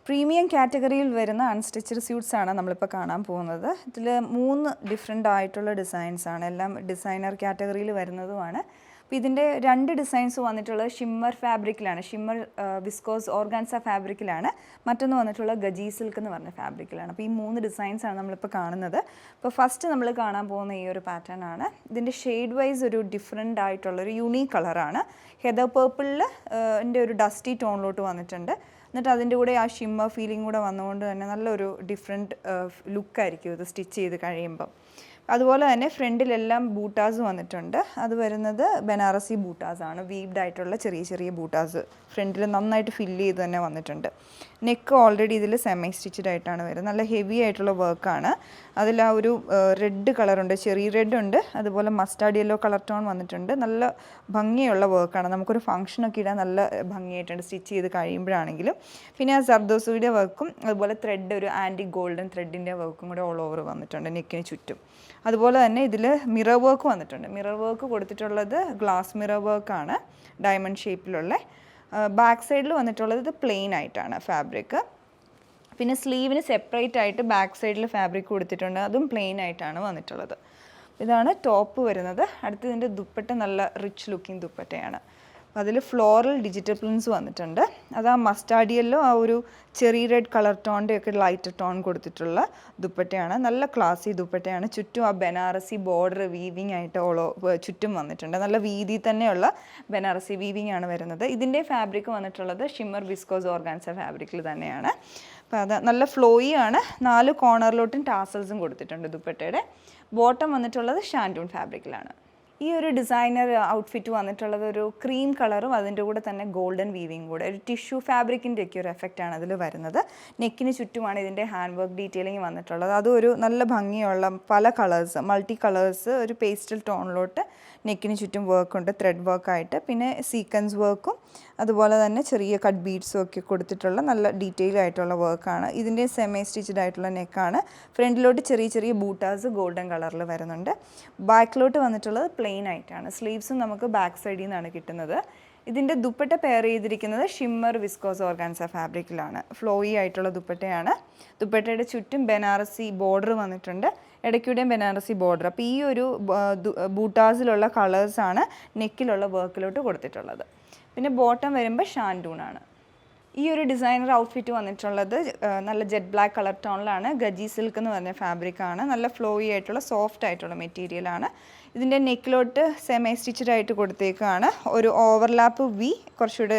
Premium കാറ്റഗറിയിൽ വരുന്ന unstitched suites ആണ് നമ്മളിപ്പോൾ കാണാൻ പോകുന്നത്. ഇതിൽ 3 ഡിഫറെൻ്റ് ആയിട്ടുള്ള ഡിസൈൻസ് ആണ്, എല്ലാം ഡിസൈനർ കാറ്റഗറിയിൽ വരുന്നതുമാണ്. അപ്പോൾ ഇതിൻ്റെ 2 ഡിസൈൻസ് വന്നിട്ടുള്ളത് ഷിമ്മർ ഫാബ്രിക്കിലാണ്, ഷിമ്മർ വിസ്കോസ് ഓർഗാൻസ ഫാബ്രിക്കിലാണ്. മറ്റൊന്ന് വന്നിട്ടുള്ള ഗജി സിൽക്ക് എന്ന് പറഞ്ഞ ഫാബ്രിക്കിലാണ്. അപ്പോൾ ഈ 3 ഡിസൈൻസ് ആണ് നമ്മളിപ്പോൾ കാണുന്നത്. അപ്പോൾ ഫസ്റ്റ് നമ്മൾ കാണാൻ പോകുന്ന ഈ ഒരു പാറ്റേൺ ആണ്. ഇതിൻ്റെ ഷെയ്ഡ് വൈസ് ഒരു ഡിഫറെൻ്റ് ആയിട്ടുള്ളൊരു യൂണീക്ക് കളറാണ്. ഹെദർ പേർപ്പിളിൽ ഒരു ഡസ്റ്റി ടോണിലോട്ട് വന്നിട്ടുണ്ട്. എന്നിട്ട് അതിൻ്റെ കൂടെ ആ ഷിമ്മർ ഫീലിംഗ് കൂടെ വന്നുകൊണ്ട് തന്നെ നല്ലൊരു ഡിഫറെൻറ്റ് ലുക്കായിരിക്കും ഇത് സ്റ്റിച്ച് ചെയ്ത് കഴിയുമ്പം. അതുപോലെ തന്നെ ഫ്രണ്ടിലെല്ലാം ബൂട്ടാസ് വന്നിട്ടുണ്ട്. അത് വരുന്നത് ബനാറസി ബൂട്ടാസാണ്, വീവ്ഡ് ആയിട്ടുള്ള ചെറിയ ചെറിയ ബൂട്ടാസ് ഫ്രണ്ടിൽ നന്നായിട്ട് ഫില്ല് ചെയ്ത് തന്നെ വന്നിട്ടുണ്ട്. നെക്ക് ഓൾറെഡി ഇതിൽ സെമി സ്റ്റിച്ചഡ് ആയിട്ടാണ് വരുന്നത്. നല്ല ഹെവി ആയിട്ടുള്ള വർക്കാണ്. അതിൽ ആ ഒരു റെഡ് കളറുണ്ട്, ചെറിയ റെഡ് ഉണ്ട്, അതുപോലെ മസ്റ്റാർഡ് യെല്ലോ കളർ ടോൺ വന്നിട്ടുണ്ട്. നല്ല ഭംഗിയുള്ള വർക്കാണ്, നമുക്കൊരു ഫംഗ്ഷനൊക്കെ ഇടാൻ നല്ല ഭംഗിയായിട്ടുണ്ട് സ്റ്റിച്ച് ചെയ്ത് കഴിയുമ്പോഴാണെങ്കിലും. പിന്നെ ആ സർദോസുവിൻ്റെ വർക്കും അതുപോലെ ത്രെഡ്, ഒരു ആൻറ്റി ഗോൾഡൻ ത്രെഡിൻ്റെ വർക്കും കൂടെ ഓൾ ഓവർ വന്നിട്ടുണ്ട് നെക്കിന് ചുറ്റും. അതുപോലെ തന്നെ ഇതിൽ മിറർ വർക്ക് വന്നിട്ടുണ്ട്. മിറർ വർക്ക് കൊടുത്തിട്ടുള്ളത് ഗ്ലാസ് മിറർ വർക്കാണ്, ഡയമണ്ട് ഷേപ്പിലുള്ള. ബാക്ക് സൈഡിൽ വന്നിട്ടുള്ളത് ഇത് പ്ലെയിൻ ആയിട്ടാണ് ഫാബ്രിക്. പിന്നെ സ്ലീവിന് സെപ്പറേറ്റ് ആയിട്ട് ബാക്ക് സൈഡിൽ ഫാബ്രിക് കൊടുത്തിട്ടുണ്ട്, അതും പ്ലെയിൻ ആയിട്ടാണ് വന്നിട്ടുള്ളത്. ഇതാണ് ടോപ്പ് വരുന്നത്. അടുത്തതിൻ്റെ ദുപ്പട്ട നല്ല റിച്ച് ലുക്കിംഗ് ദുപ്പട്ടയാണ്. അതിൽ ഫ്ലോറൽ ഡിജിറ്റൽ പ്രിൻസ് വന്നിട്ടുണ്ട്. അത് ആ മസ്റ്റാർഡ് യെല്ലോ, ആ ഒരു ചെറിയ റെഡ് കളർ ടോണിൻ്റെ ഒക്കെ ലൈറ്റ് ടോൺ കൊടുത്തിട്ടുള്ള ദുപ്പട്ടയാണ്. നല്ല ക്ലാസി ദുപ്പട്ടയാണ്. ചുറ്റും ആ ബനാറസി ബോർഡർ വീവിങ് ആയിട്ട് ചുറ്റും വന്നിട്ടുണ്ട്. നല്ല വീതി തന്നെയുള്ള ബനാറസി വീവിങ് ആണ് വരുന്നത്. ഇതിൻ്റെ ഫാബ്രിക് വന്നിട്ടുള്ളത് ഷിമ്മർ വിസ്കോസ് ഓർഗാൻസ ഫാബ്രിക്കിൽ തന്നെയാണ്. അപ്പോൾ അത് നല്ല ഫ്ലോയി ആണ്. 4 കോർണറിലോട്ടും ടാസൽസും കൊടുത്തിട്ടുണ്ട് ദുപ്പട്ടയുടെ. ബോട്ടം വന്നിട്ടുള്ളത് ഷാൻഡൂൺ ഫാബ്രിക്കിലാണ്. ഈ ഒരു ഡിസൈനർ ഔട്ട്ഫിറ്റ് വന്നിട്ടുള്ളത് ഒരു ക്രീം കളറും അതിൻ്റെ കൂടെ തന്നെ ഗോൾഡൻ വീവിങ് കൂടെ, ഒരു ടിഷ്യൂ ഫാബ്രിക്കിൻ്റെ ഒക്കെ ഒരു എഫക്റ്റാണ് അതിൽ വരുന്നത്. നെക്കിന് ചുറ്റുമാണ് ഇതിൻ്റെ ഹാൻഡ് വർക്ക് ഡീറ്റെയിലിംഗ് വന്നിട്ടുള്ളത്. അതും ഒരു നല്ല ഭംഗിയുള്ള പല കളേഴ്സ്, മൾട്ടി കളേഴ്സ്, ഒരു പേസ്റ്റൽ ടോണിലോട്ട് നെക്കിന് ചുറ്റും വർക്കുണ്ട്, ത്രെഡ് വർക്കായിട്ട്. പിന്നെ സീക്വൻസ് വർക്കും അതുപോലെ തന്നെ ചെറിയ കട്ട് ബീഡ്സും ഒക്കെ കൊടുത്തിട്ടുള്ള നല്ല ഡീറ്റെയിൽ ആയിട്ടുള്ള വർക്കാണ്. ഇതിൻ്റെ സെമി സ്റ്റിച്ചഡ് ആയിട്ടുള്ള നെക്കാണ്. ഫ്രണ്ടിലോട്ട് ചെറിയ ചെറിയ ബൂട്ടാസ് ഗോൾഡൻ കളറിൽ വരുന്നുണ്ട്. ബാക്കിലോട്ട് വന്നിട്ടുള്ളത് പ്ലെയിൻ ആയിട്ടാണ്. സ്ലീവ്സും നമുക്ക് ബാക്ക് സൈഡിൽ നിന്നാണ് കിട്ടുന്നത്. ഇതിൻ്റെ ദുപ്പട്ട പെയർ ചെയ്തിരിക്കുന്നത് ഷിമ്മർ വിസ്കോസ് ഓർഗാൻസ ഫാബ്രിക്കിലാണ്. ഫ്ലോയി ആയിട്ടുള്ള ദുപ്പട്ടയാണ്. ദുപ്പട്ടയുടെ ചുറ്റും ബനാറസി ബോർഡർ വന്നിട്ടുണ്ട്, ഇടയ്ക്കൂടെയും ബനാറസി ബോർഡർ. അപ്പോൾ ഈ ഒരു ബൂട്ടാസിലുള്ള കളേഴ്സാണ് നെക്കിലുള്ള വർക്കിലോട്ട് കൊടുത്തിട്ടുള്ളത്. പിന്നെ ബോട്ടം വരുമ്പോൾ ഷാൻഡൂണാണ്. ഈ ഒരു ഡിസൈനർ ഔട്ട്ഫിറ്റ് വന്നിട്ടുള്ളത് നല്ല jet black colour ടോണിലാണ്. Gaji silk എന്ന് പറഞ്ഞ ഫാബ്രിക്കാണ്. നല്ല ഫ്ലോയി ആയിട്ടുള്ള സോഫ്റ്റ് ആയിട്ടുള്ള മെറ്റീരിയലാണ്. ഇതിൻ്റെ നെക്കിലോട്ട് സെമി സ്റ്റിച്ചഡ് ആയിട്ട് കൊടുത്തേക്കാണ്. ഒരു ഓവർലാപ്പ് വി കുറച്ചുകൂടെ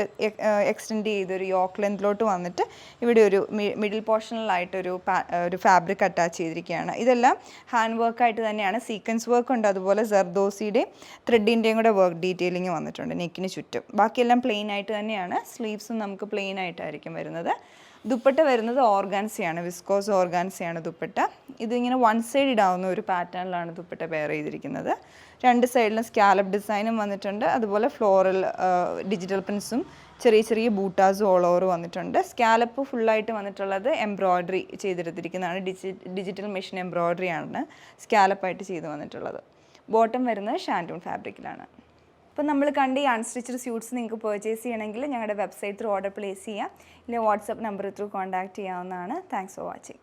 എക്സ്റ്റെൻഡ് ചെയ്തൊരു യോക്ക് ലെന്തിലോട്ട് വന്നിട്ട് ഇവിടെ ഒരു മിഡിൽ പോർഷനിലായിട്ടൊരു ഫാബ്രിക് അറ്റാച്ച് ചെയ്തിരിക്കുകയാണ്. ഇതെല്ലാം ഹാൻഡ് വർക്കായിട്ട് തന്നെയാണ്. സീക്വൻസ് വർക്ക് ഉണ്ട്, അതുപോലെ സർദോസിയുടെയും ത്രെഡിൻ്റെയും കൂടെ വർക്ക് ഡീറ്റെയിലിംഗ് വന്നിട്ടുണ്ട് നെക്കിന് ചുറ്റും. ബാക്കിയെല്ലാം പ്ലെയിൻ ആയിട്ട് തന്നെയാണ്. സ്ലീവ്സും നമുക്ക് പ്ലെയിൻ ആയിട്ടായിരിക്കും വരുന്നത്. ദുപ്പട്ട വരുന്നത് ഓർഗാൻസയാണ്, വിസ്കോസ് ഓർഗാൻസയാണ് ദുപ്പട്ട. ഇതിങ്ങനെ വൺ സൈഡ് ഇടാവുന്ന ഒരു പാറ്റേണിലാണ് ദുപ്പട്ട പെയർ ചെയ്തിരിക്കുന്നത്. 2 സൈഡിലും സ്കാലപ്പ് ഡിസൈനും വന്നിട്ടുണ്ട്, അതുപോലെ ഫ്ലോറൽ ഡിജിറ്റൽ പ്രിൻസും ചെറിയ ചെറിയ ബൂട്ടാസും ഓൾ ഓവർ വന്നിട്ടുണ്ട്. സ്കാലപ്പ് ഫുള്ളായിട്ട് വന്നിട്ടുള്ളത് എംബ്രോയ്ഡറി ചെയ്തെടുത്തിരിക്കുന്നതാണ്. ഡിജിറ്റൽ മെഷീൻ എംബ്രോയ്ഡറി ആണ് സ്കാലപ്പായിട്ട് ചെയ്ത് വന്നിട്ടുള്ളത്. ബോട്ടം വരുന്നത് ഷാൻഡൂൺ ഫാബ്രിക്കിലാണ്. അപ്പോൾ നമ്മൾ കണ്ട ഈ അൺസ്റ്റിച്ചഡ് സ്യൂട്ട്സ് നിങ്ങൾക്ക് പർച്ചേസ് ചെയ്യണമെങ്കിൽ ഞങ്ങളുടെ വെബ്സൈറ്റ് ത്രൂ ഓർഡർ പ്ലേസ് ചെയ്യാം, ഇല്ലെങ്കിൽ വാട്സപ്പ് നമ്പർ ത്രൂ കോൺടാക്റ്റ് ചെയ്യാവുന്നതാണ്. Thanks for watching.